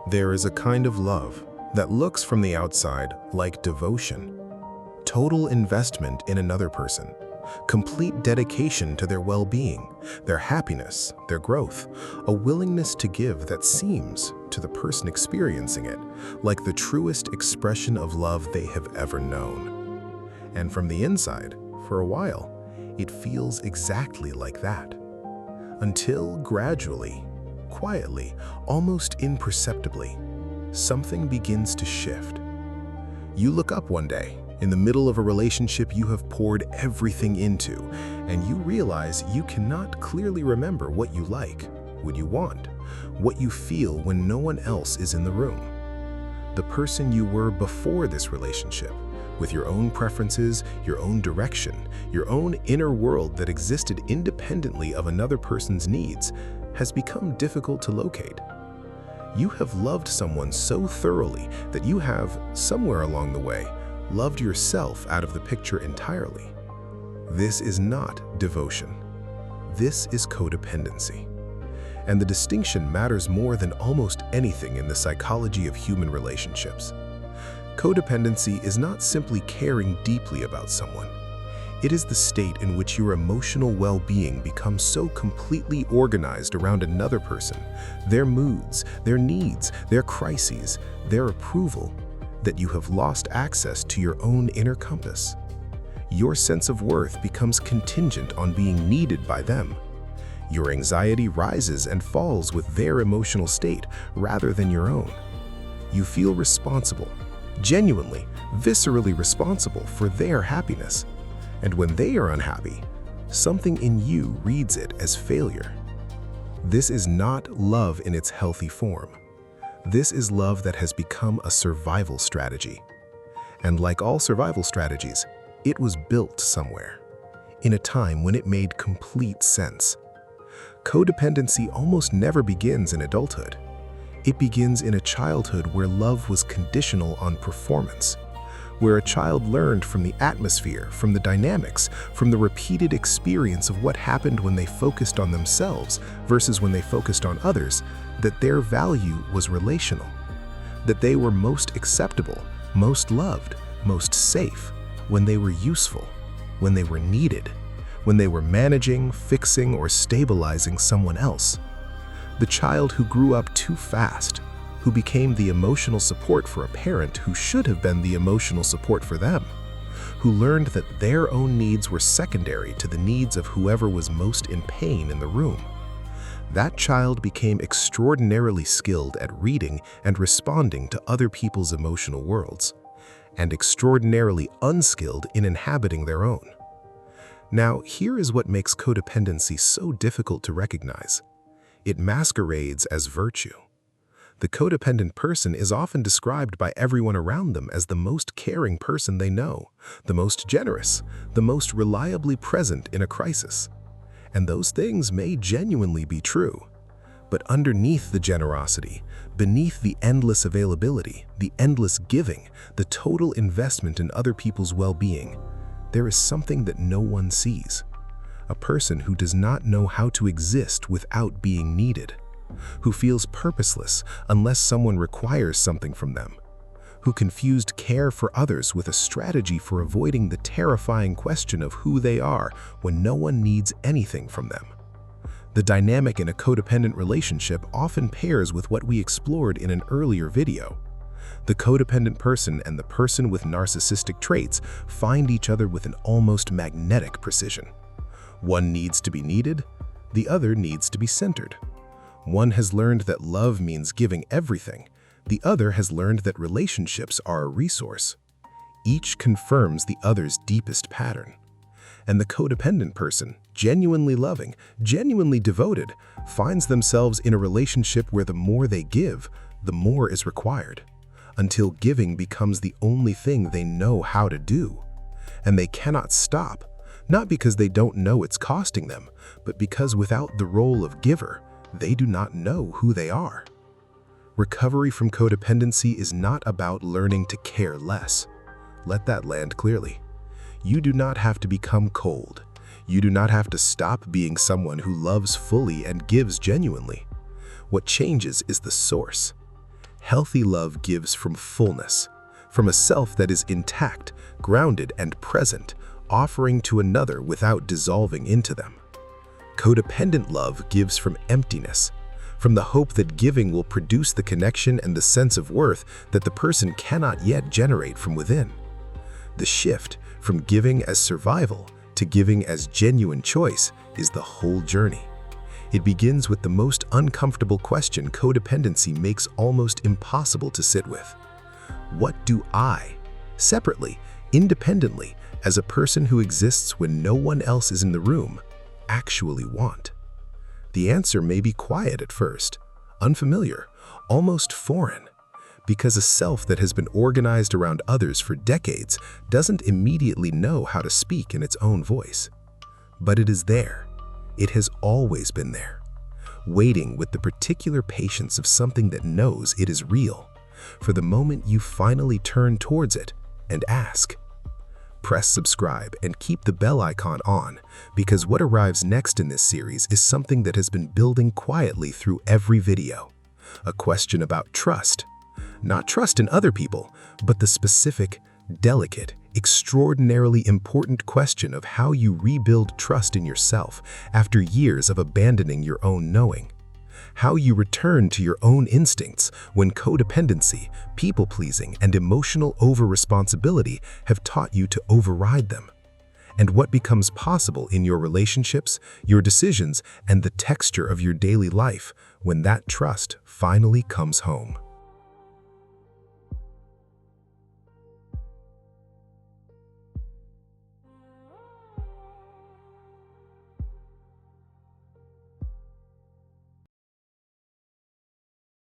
There is a kind of love that looks from the outside like devotion, total investment in another person, complete dedication to their well-being, their happiness, their growth, a willingness to give that seems, to the person experiencing it, like the truest expression of love they have ever known. And from the inside, for a while, it feels exactly like that. Until gradually, quietly, almost imperceptibly, something begins to shift. You look up one day, in the middle of a relationship you have poured everything into, and you realize you cannot clearly remember what you like, what you want, what you feel when no one else is in the room. The person you were before this relationship, with your own preferences, your own direction, your own inner world that existed independently of another person's needs, has become difficult to locate. You have loved someone so thoroughly that you have, somewhere along the way, loved yourself out of the picture entirely. This is not devotion. This is codependency. And the distinction matters more than almost anything in the psychology of human relationships. Codependency is not simply caring deeply about someone. It is the state in which your emotional well-being becomes so completely organized around another person, their moods, their needs, their crises, their approval, that you have lost access to your own inner compass. Your sense of worth becomes contingent on being needed by them. Your anxiety rises and falls with their emotional state rather than your own. You feel responsible, genuinely, viscerally responsible for their happiness. And when they are unhappy, something in you reads it as failure. This is not love in its healthy form. This is love that has become a survival strategy. And like all survival strategies, it was built somewhere, in a time when it made complete sense. Codependency almost never begins in adulthood. It begins in a childhood where love was conditional on performance, where a child learned from the atmosphere, from the dynamics, from the repeated experience of what happened when they focused on themselves versus when they focused on others, that their value was relational, that they were most acceptable, most loved, most safe when they were useful, when they were needed, when they were managing, fixing, or stabilizing someone else. The child who grew up too fast, who became the emotional support for a parent who should have been the emotional support for them, who learned that their own needs were secondary to the needs of whoever was most in pain in the room. That child became extraordinarily skilled at reading and responding to other people's emotional worlds, and extraordinarily unskilled in inhabiting their own. Now, here is what makes codependency so difficult to recognize. It masquerades as virtue. The codependent person is often described by everyone around them as the most caring person they know, the most generous, the most reliably present in a crisis. And those things may genuinely be true. But underneath the generosity, beneath the endless availability, the endless giving, the total investment in other people's well-being, there is something that no one sees. A person who does not know how to exist without being needed, who feels purposeless unless someone requires something from them, who confused care for others with a strategy for avoiding the terrifying question of who they are when no one needs anything from them. The dynamic in a codependent relationship often pairs with what we explored in an earlier video. The codependent person and the person with narcissistic traits find each other with an almost magnetic precision. One needs to be needed, the other needs to be centered. One has learned that love means giving everything. The other has learned that relationships are a resource. Each confirms the other's deepest pattern. And the codependent person, genuinely loving, genuinely devoted, finds themselves in a relationship where the more they give, the more is required, until giving becomes the only thing they know how to do. And they cannot stop, not because they don't know it's costing them, but because without the role of giver, they do not know who they are. Recovery from codependency is not about learning to care less. Let that land clearly. You do not have to become cold. You do not have to stop being someone who loves fully and gives genuinely. What changes is the source. Healthy love gives from fullness, from a self that is intact, grounded, and present, offering to another without dissolving into them. Codependent love gives from emptiness, from the hope that giving will produce the connection and the sense of worth that the person cannot yet generate from within. The shift from giving as survival to giving as genuine choice is the whole journey. It begins with the most uncomfortable question codependency makes almost impossible to sit with. What do I, separately, independently, as a person who exists when no one else is in the room, actually want? The answer may be quiet at first, unfamiliar, almost foreign, because a self that has been organized around others for decades doesn't immediately know how to speak in its own voice. But it is there. It has always been there, waiting with the particular patience of something that knows it is real, for the moment you finally turn towards it and ask. Press subscribe and keep the bell icon on, because what arrives next in this series is something that has been building quietly through every video. A question about trust. Not trust in other people, but the specific, delicate, extraordinarily important question of how you rebuild trust in yourself after years of abandoning your own knowing. How you return to your own instincts when codependency, people-pleasing, and emotional over-responsibility have taught you to override them. And what becomes possible in your relationships, your decisions, and the texture of your daily life when that trust finally comes home.